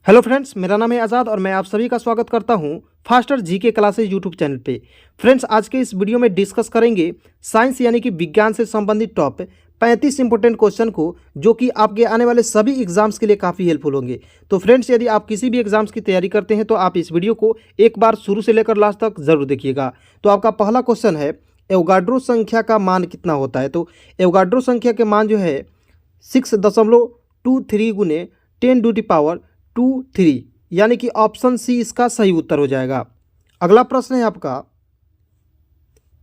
Hello friends, मेरा नाम है आज़ाद और मैं आप सभी का स्वागत करता हूं faster GK classes YouTube channel पे। फ्रेंड्स, आज के इस वीडियो में डिस्कस करेंगे साइंस यानी कि विज्ञान से संबंधित टॉप 35 इंपॉर्टेंट क्वेश्चन को, जो कि आपके आने वाले सभी एग्जाम्स के लिए काफ़ी हेल्पफुल होंगे। तो फ्रेंड्स, यदि आप किसी भी एग्जाम्स की तैयारी करते हैं तो आप इस वीडियो को एक बार शुरू से लेकर लास्ट तक जरूर देखिएगा। तो आपका पहला क्वेश्चन है, एवोगाड्रो संख्या का मान कितना होता है। तो एवोगाड्रो संख्या के मान जो है 6.23 गुने 10⁻²3, यानी कि ऑप्शन सी इसका सही उत्तर हो जाएगा। अगला प्रश्न है आपका,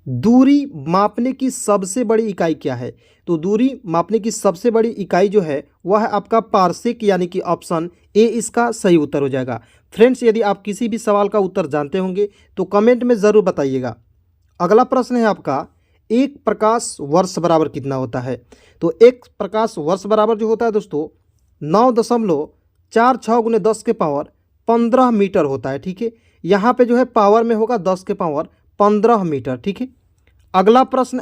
दूरी मापने की सबसे बड़ी इकाई क्या है। तो दूरी मापने की सबसे बड़ी इकाई जो है वह है आपका पारसेक, यानी कि ऑप्शन ए इसका सही उत्तर हो जाएगा। फ्रेंड्स, यदि आप किसी भी सवाल का उत्तर जानते होंगे तो कमेंट में ज़रूर बताइएगा। अगला प्रश्न है आपका, एक प्रकाश वर्ष बराबर कितना होता है। तो एक प्रकाश वर्ष बराबर जो होता है दोस्तों 9.46 गुने 10 के पावर 15 मीटर होता है। ठीक है, यहाँ पे जो है पावर में होगा 10 के पावर 15 मीटर। ठीक है, अगला प्रश्न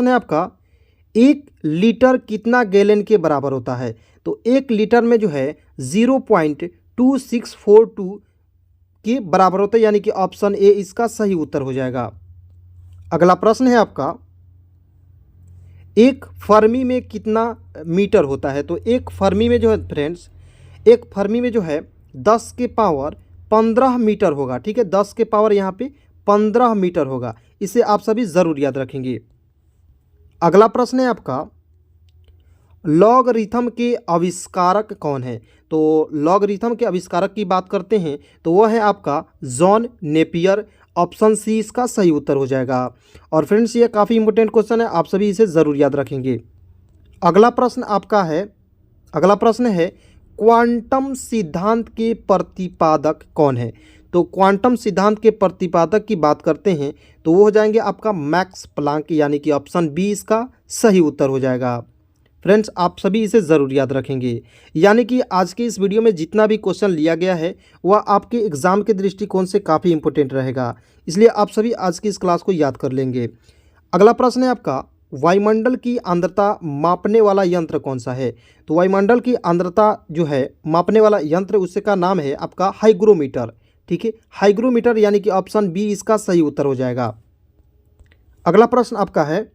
है आपका, 1 लीटर कितना गैलन के बराबर होता है। तो 1 लीटर में जो है 0.2642 के बराबर होता है, यानी कि ऑप्शन ए इसका सही उत्तर हो जाएगा। अगला प्रश्न है आपका, एक फर्मी में कितना मीटर होता है। तो एक फर्मी में जो है फ्रेंड्स, एक फर्मी में जो है 10 के पावर 15 मीटर होगा। ठीक है, 10 के पावर यहाँ पे 15 मीटर होगा। इसे आप सभी ज़रूर याद रखेंगे। अगला प्रश्न है आपका, लॉगरिथम के आविष्कारक कौन है। तो लॉगरिथम के आविष्कारक की बात करते हैं तो वह है आपका जॉन नेपियर, ऑप्शन सी इसका सही उत्तर हो जाएगा। और फ्रेंड्स, ये काफ़ी इंपॉर्टेंट क्वेश्चन है, आप सभी इसे ज़रूर याद रखेंगे। अगला प्रश्न है, क्वांटम सिद्धांत के प्रतिपादक कौन है। तो क्वांटम सिद्धांत के प्रतिपादक की बात करते हैं तो वो हो जाएंगे आपका मैक्स प्लांक, यानी कि ऑप्शन बी इसका सही उत्तर हो जाएगा। फ्रेंड्स, आप सभी इसे ज़रूर याद रखेंगे। यानी कि आज के इस वीडियो में जितना भी क्वेश्चन लिया गया है वह आपके एग्ज़ाम के दृष्टिकोण से काफ़ी इंपॉर्टेंट रहेगा, इसलिए आप सभी आज की इस क्लास को याद कर लेंगे। अगला प्रश्न है आपका, वायुमंडल की आर्द्रता मापने वाला यंत्र कौन सा है। तो वायुमंडल की आर्द्रता जो है मापने वाला यंत्र, उससे का नाम है आपका हाइग्रोमीटर। ठीक है, हाइग्रोमीटर, यानी कि ऑप्शन बी इसका सही उत्तर हो जाएगा। अगला प्रश्न आपका है,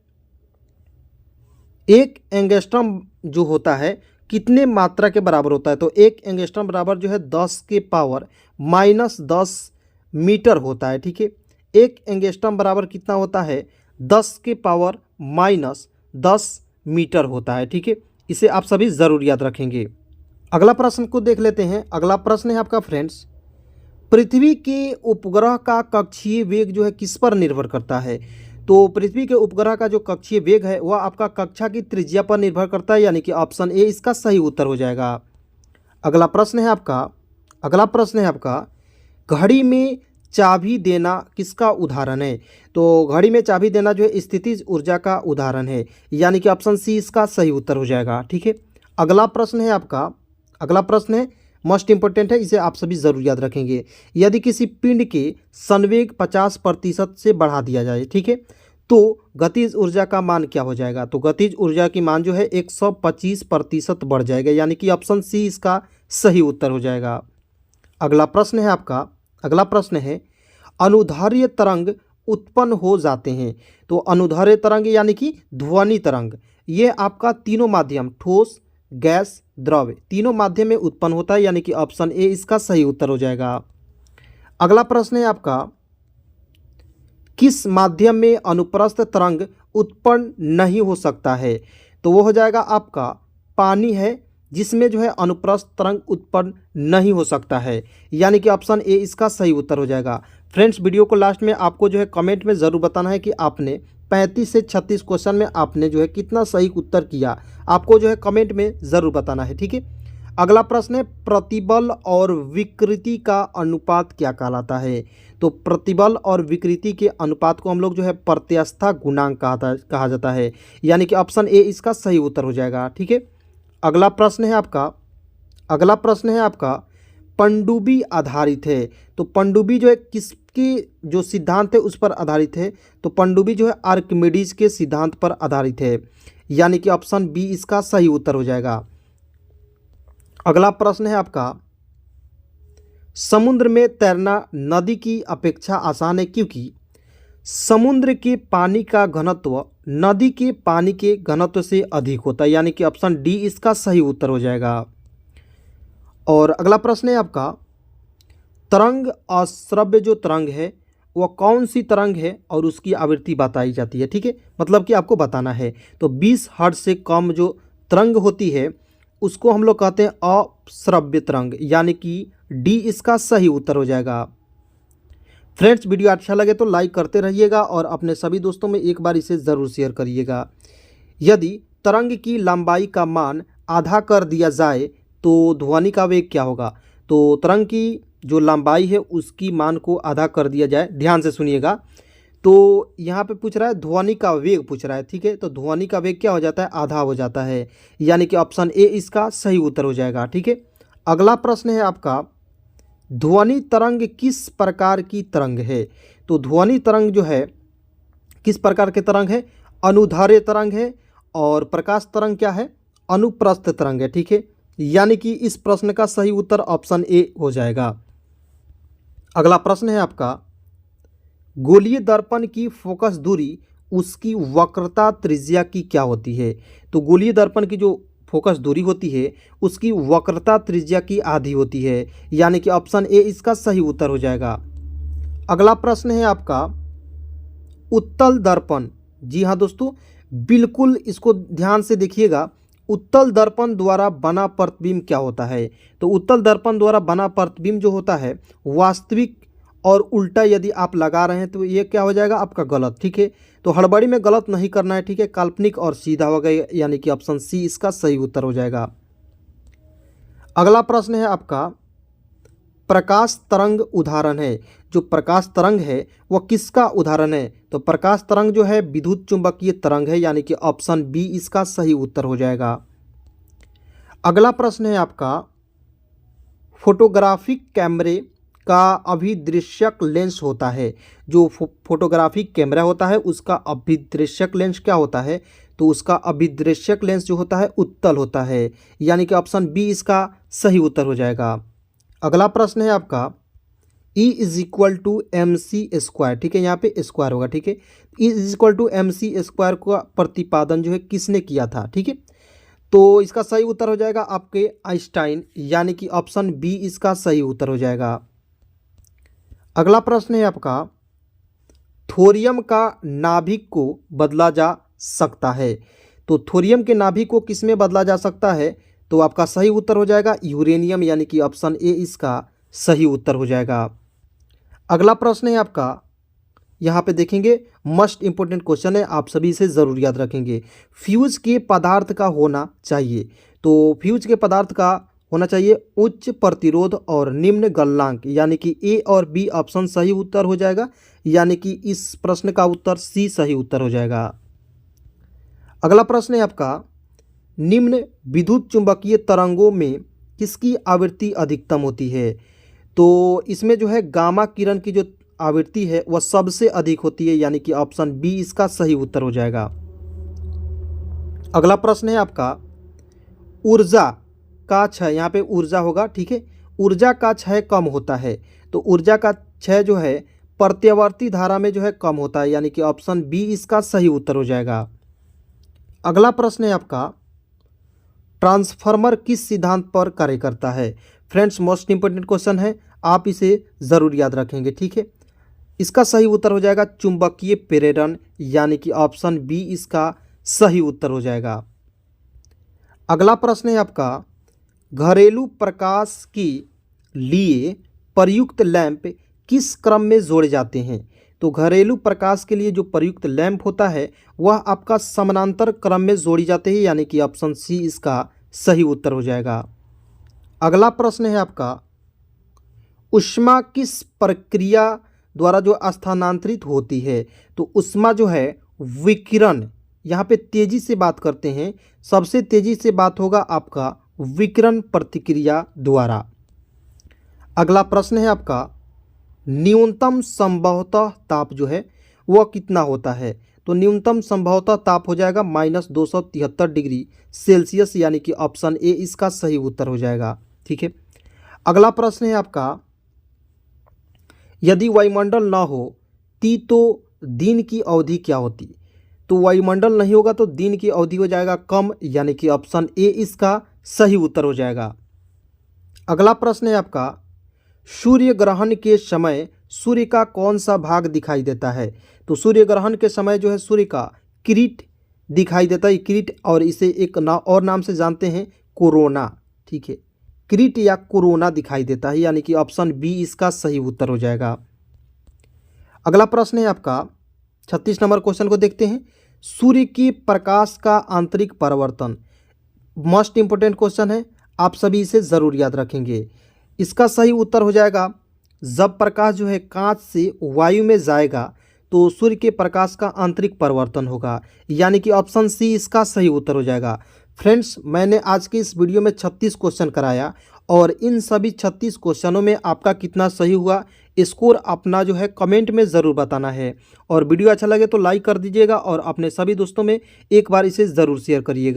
एक एंगस्ट्रम जो होता है कितने मात्रा के बराबर होता है। तो एक एंगस्ट्रम बराबर जो है 10 के पावर -10 मीटर होता है। ठीक है, एक एंगस्ट्रम बराबर कितना होता है 10 के पावर -10 मीटर होता है। ठीक है, इसे आप सभी ज़रूर याद रखेंगे। अगला प्रश्न को देख लेते हैं। अगला प्रश्न है आपका फ्रेंड्स, पृथ्वी के उपग्रह का कक्षीय वेग जो है किस पर निर्भर करता है। तो पृथ्वी के उपग्रह का जो कक्षीय वेग है वह आपका कक्षा की त्रिज्या पर निर्भर करता है, यानी कि ऑप्शन ए इसका सही उत्तर हो जाएगा। अगला प्रश्न है आपका, घड़ी में चाबी देना किसका उदाहरण है। तो घड़ी में चाबी देना जो है स्थितिज ऊर्जा का उदाहरण है, यानी कि ऑप्शन सी इसका सही उत्तर हो जाएगा। ठीक है, अगला प्रश्न है मोस्ट इंपॉर्टेंट है, इसे आप सभी ज़रूर याद रखेंगे। यदि किसी पिंड के संवेग 50% से बढ़ा दिया जाए, ठीक है, तो गतिज ऊर्जा का मान क्या हो जाएगा। तो गतिज ऊर्जा की मान जो है 125% बढ़ जाएगा, यानी कि ऑप्शन सी इसका सही उत्तर हो जाएगा। अगला प्रश्न है, अनुदैर्ध्य तरंग उत्पन्न हो जाते हैं। तो अनुदैर्ध्य तरंग यानी कि ध्वनि तरंग, ये आपका तीनों माध्यम ठोस, गैस, द्रव, तीनों माध्यम में उत्पन्न होता है, यानी कि ऑप्शन ए इसका सही उत्तर हो जाएगा। अगला प्रश्न है आपका, किस माध्यम में अनुप्रस्थ तरंग उत्पन्न नहीं हो सकता है। तो वो हो जाएगा आपका पानी है, जिसमें जो है अनुप्रस्थ तरंग उत्पन्न नहीं हो सकता है, यानी कि ऑप्शन ए इसका सही उत्तर हो जाएगा। फ्रेंड्स, वीडियो को लास्ट में आपको जो है कमेंट में ज़रूर बताना है कि आपने 35 से 36 क्वेश्चन में आपने जो है कितना सही उत्तर किया, आपको जो है कमेंट में ज़रूर बताना है। ठीक है, अगला प्रश्न है, प्रतिबल और विकृति का अनुपात क्या कहलाता है। तो प्रतिबल और विकृति के अनुपात को हम लोग जो है प्रत्यास्थता गुणांक कहा जाता है, यानी कि ऑप्शन ए इसका सही उत्तर हो जाएगा। ठीक है, अगला प्रश्न है आपका, पनडुब्बी आधारित है। तो पनडुब्बी जो है किसके जो सिद्धांत है उस पर आधारित है। तो पनडुब्बी जो है आर्किमिडीज के सिद्धांत पर आधारित है, यानी कि ऑप्शन बी इसका सही उत्तर हो जाएगा। अगला प्रश्न है आपका, समुद्र में तैरना नदी की अपेक्षा आसान है क्योंकि समुद्र के पानी का घनत्व नदी के पानी के घनत्व से अधिक होता है, यानी कि ऑप्शन डी इसका सही उत्तर हो जाएगा। और अगला प्रश्न है आपका, तरंग अश्रव्य जो तरंग है वह कौन सी तरंग है और उसकी आवृत्ति बताई जाती है। ठीक है, मतलब कि आपको बताना है। तो 20 हर्ट्ज से कम जो तरंग होती है उसको हम लोग कहते हैं अश्रव्य तरंग, यानी कि डी इसका सही उत्तर हो जाएगा। फ्रेंड्स, वीडियो अच्छा लगे तो लाइक करते रहिएगा और अपने सभी दोस्तों में एक बार इसे ज़रूर शेयर करिएगा। यदि तरंग की लंबाई का मान आधा कर दिया जाए तो ध्वनि का वेग क्या होगा। तो तरंग की जो लंबाई है उसकी मान को आधा कर दिया जाए, ध्यान से सुनिएगा। तो यहाँ पे पूछ रहा है ध्वनि का वेग पूछ रहा है। ठीक है, तो ध्वनि का वेग क्या हो जाता है, आधा हो जाता है, यानी कि ऑप्शन ए इसका सही उत्तर हो जाएगा। ठीक है, अगला प्रश्न है आपका, ध्वनि तरंग किस प्रकार की तरंग है। तो ध्वनि तरंग जो है किस प्रकार के तरंग है, अनुदैर्ध्य तरंग है, और प्रकाश तरंग क्या है, अनुप्रस्थ तरंग है। ठीक है, यानी कि इस प्रश्न का सही उत्तर ऑप्शन ए हो जाएगा। अगला प्रश्न है आपका, गोलीय दर्पण की फोकस दूरी उसकी वक्रता त्रिज्या की क्या होती है। तो गोलीय दर्पण की जो फोकस दूरी होती है उसकी वक्रता त्रिज्या की आधी होती है, यानी कि ऑप्शन ए इसका सही उत्तर हो जाएगा। अगला प्रश्न है आपका, उत्तल दर्पण, जी हाँ दोस्तों, बिल्कुल इसको ध्यान से देखिएगा, उत्तल दर्पण द्वारा बना प्रतिबिंब क्या होता है। तो उत्तल दर्पण द्वारा बना प्रतिबिंब जो होता है वास्तविक और उल्टा यदि आप लगा रहे हैं तो ये क्या हो जाएगा आपका गलत। ठीक है, तो हड़बड़ी में गलत नहीं करना है। ठीक है, काल्पनिक और सीधा हो गया, यानी कि ऑप्शन सी इसका सही उत्तर हो जाएगा। अगला प्रश्न है आपका, प्रकाश तरंग उदाहरण है। जो प्रकाश तरंग है वह किसका उदाहरण है। तो प्रकाश तरंग जो है विद्युत चुंबकीय तरंग है, यानी कि ऑप्शन बी इसका सही उत्तर हो जाएगा। अगला प्रश्न है आपका, फोटोग्राफिक कैमरे का अभिदृश्यक लेंस होता है। जो फोटोग्राफिक कैमरा होता है उसका अभिदृश्यक लेंस क्या होता है। तो उसका अभिदृश्यक लेंस जो होता है उत्तल होता है, यानी कि ऑप्शन बी इसका सही उत्तर हो जाएगा। अगला प्रश्न है आपका, E is equal to M C square. ठीक है, यहाँ पे स्क्वायर होगा। ठीक है, E is equal to M C square का प्रतिपादन जो है किसने किया था। ठीक है, तो इसका सही उत्तर हो जाएगा आपके आइंस्टाइन, यानी कि ऑप्शन बी इसका सही उत्तर हो जाएगा। अगला प्रश्न है आपका, थोरियम का नाभिक को बदला जा सकता है। तो थोरियम के नाभिक को किस में बदला जा सकता है। तो आपका सही उत्तर हो जाएगा यूरेनियम, यानी कि ऑप्शन ए इसका सही उत्तर हो जाएगा। अगला प्रश्न है आपका, यहाँ पे देखेंगे मस्ट इंपॉर्टेंट क्वेश्चन है, आप सभी इसे ज़रूर याद रखेंगे। फ्यूज के पदार्थ का होना चाहिए। तो फ्यूज के पदार्थ का होना चाहिए उच्च प्रतिरोध और निम्न गलनांक, यानी कि ए और बी ऑप्शन सही उत्तर हो जाएगा, यानी कि इस प्रश्न का उत्तर सी सही उत्तर हो जाएगा। अगला प्रश्न है आपका, निम्न विद्युत चुंबकीय तरंगों में किसकी आवृत्ति अधिकतम होती है। तो इसमें जो है गामा किरण की जो आवृत्ति है वह सबसे अधिक होती है, यानी कि ऑप्शन बी इसका सही उत्तर हो जाएगा। अगला प्रश्न है आपका, ऊर्जा का क्षय, यहाँ पे ऊर्जा होगा। ठीक है, ऊर्जा का क्षय कम होता है। तो ऊर्जा का क्षय जो है प्रत्यावर्ती धारा में जो है कम होता है, यानी कि ऑप्शन बी इसका सही उत्तर हो जाएगा। अगला प्रश्न है आपका, ट्रांसफार्मर किस सिद्धांत पर कार्य करता है। फ्रेंड्स, मोस्ट इंपोर्टेंट क्वेश्चन है, आप इसे ज़रूर याद रखेंगे। ठीक है, इसका सही उत्तर हो जाएगा चुंबकीय प्रेरण, यानी कि ऑप्शन बी इसका सही उत्तर हो जाएगा। अगला प्रश्न है आपका, घरेलू प्रकाश के लिए प्रयुक्त लैंप किस क्रम में जोड़े जाते हैं। तो घरेलू प्रकाश के लिए जो प्रयुक्त लैंप होता है वह आपका समानांतर क्रम में जोड़ी जाते हैं, यानी कि ऑप्शन सी इसका सही उत्तर हो जाएगा। अगला प्रश्न है आपका, ऊष्मा किस प्रक्रिया द्वारा जो स्थानांतरित होती है। तो ऊष्मा जो है विकिरण, यहाँ पे तेजी से बात करते हैं, सबसे तेजी से बात होगा आपका विकिरण प्रतिक्रिया द्वारा। अगला प्रश्न है आपका, न्यूनतम संभवतः ताप जो है वह कितना होता है। तो न्यूनतम संभवतः ताप हो जाएगा -273 डिग्री सेल्सियस, यानी कि ऑप्शन ए इसका सही उत्तर हो जाएगा। ठीक है, अगला प्रश्न है आपका, यदि वायुमंडल ना हो तो दिन की अवधि क्या होती? तो वायुमंडल नहीं होगा तो दिन की अवधि हो जाएगा कम, यानी कि ऑप्शन ए इसका सही उत्तर हो जाएगा। अगला प्रश्न है आपका, सूर्य ग्रहण के समय सूर्य का कौन सा भाग दिखाई देता है? तो सूर्य ग्रहण के समय जो है सूर्य का किरीट दिखाई देता है, किरीट, और इसे एक और नाम से जानते हैं कोरोना। ठीक है, किरीट या कोरोना दिखाई देता है, यानी कि ऑप्शन बी इसका सही उत्तर हो जाएगा। अगला प्रश्न है आपका 36 नंबर क्वेश्चन को देखते हैं। सूर्य की प्रकाश का आंतरिक परावर्तन, मोस्ट इंपोर्टेंट क्वेश्चन है, आप सभी इसे ज़रूर याद रखेंगे। इसका सही उत्तर हो जाएगा, जब प्रकाश जो है कांच से वायु में जाएगा तो सूर्य के प्रकाश का आंतरिक परिवर्तन होगा, यानी कि ऑप्शन सी इसका सही उत्तर हो जाएगा। फ्रेंड्स, मैंने आज के इस वीडियो में 36 क्वेश्चन कराया और इन सभी 36 क्वेश्चनों में आपका कितना सही हुआ स्कोर अपना जो है कमेंट में ज़रूर बताना है। और वीडियो अच्छा लगे तो लाइक कर दीजिएगा और अपने सभी दोस्तों में एक बार इसे ज़रूर शेयर करिएगा।